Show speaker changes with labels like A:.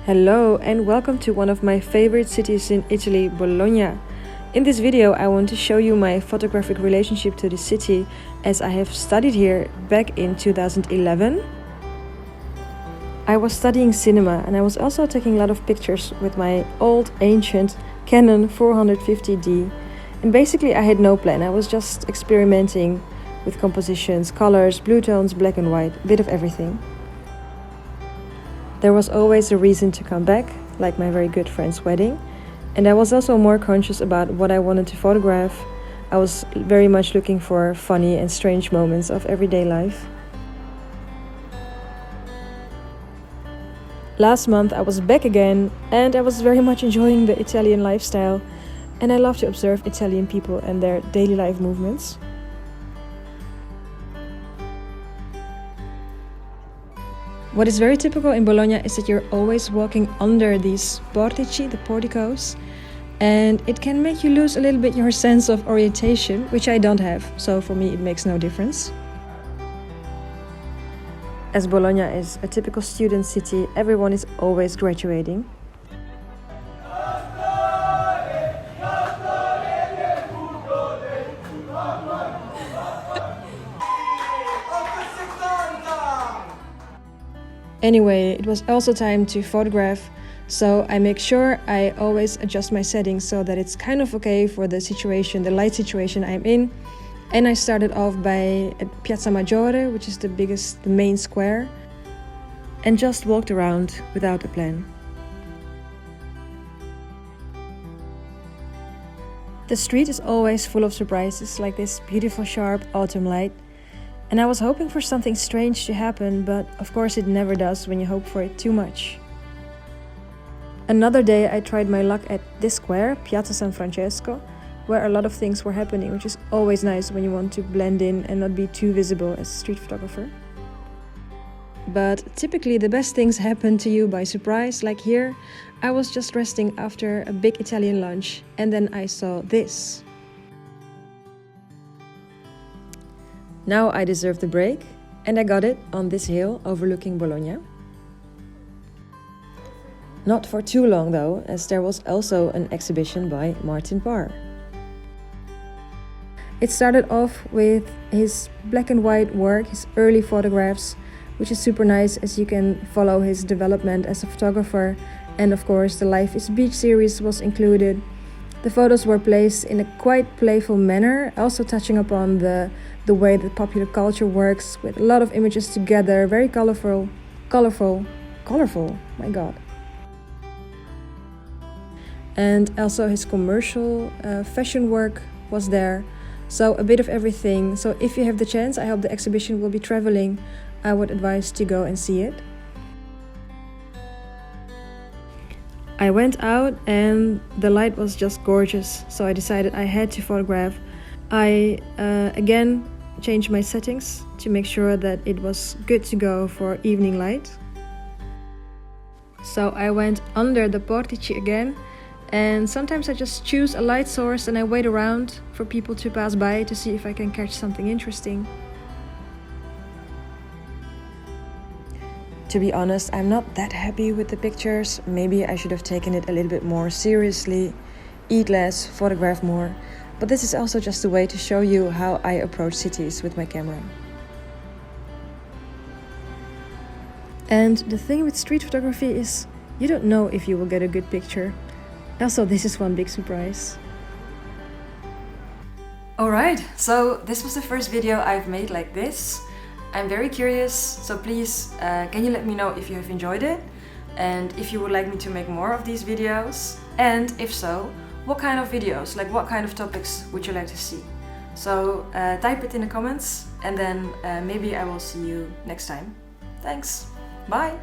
A: Hello and welcome to one of my favorite cities in Italy, Bologna. In this video I want to show you my photographic relationship to the city as I have studied here back in 2011. I was studying cinema and I was also taking a lot of pictures with my old ancient Canon 450D. And basically I had no plan, I was just experimenting with compositions, colors, blue tones, black and white, a bit of everything. There was always a reason to come back, like my very good friend's wedding, and I was also more conscious about what I wanted to photograph. I was very much looking for funny and strange moments of everyday life. Last month I was back again and I was very much enjoying the Italian lifestyle, and I love to observe Italian people and their daily life movements. What is very typical in Bologna is that you're always walking under these portici, the porticos, and it can make you lose a little bit your sense of orientation, which I don't have, so for me it makes no difference. As Bologna is a typical student city, everyone is always graduating. Anyway, it was also time to photograph, so I make sure I always adjust my settings so that it's kind of okay for the situation, the light situation I'm in. And I started off by Piazza Maggiore, which is the main square, and just walked around without a plan. The street is always full of surprises, like this beautiful sharp autumn light. And I was hoping for something strange to happen, but of course it never does when you hope for it too much. Another day I tried my luck at this square, Piazza San Francesco, where a lot of things were happening, which is always nice when you want to blend in and not be too visible as a street photographer. But typically the best things happen to you by surprise, like here. I was just resting after a big Italian lunch and then I saw this. Now I deserve the break, and I got it on this hill overlooking Bologna. Not for too long though, as there was also an exhibition by Martin Parr. It started off with his black and white work, his early photographs, which is super nice as you can follow his development as a photographer, and of course the Life is Beach series was included. The photos were placed in a quite playful manner, also touching upon the way that popular culture works, with a lot of images together, very colorful, my god. And also his commercial fashion work was there, so a bit of everything. So if you have the chance, I hope the exhibition will be traveling, I would advise to go and see it. I went out and the light was just gorgeous, so I decided I had to photograph. I again changed my settings to make sure that it was good to go for evening light. So I went under the portici again, and sometimes I just choose a light source and I wait around for people to pass by to see if I can catch something interesting. To be honest, I'm not that happy with the pictures. Maybe I should have taken it a little bit more seriously, eat less, photograph more. But this is also just a way to show you how I approach cities with my camera. And the thing with street photography is you don't know if you will get a good picture. Also, this is one big surprise. Alright, so this was the first video I've made like this. I'm very curious, so please can you let me know if you have enjoyed it, and if you would like me to make more of these videos, and if so, what kind of videos, like what kind of topics would you like to see. So type it in the comments, and then maybe I will see you next time. Thanks, bye!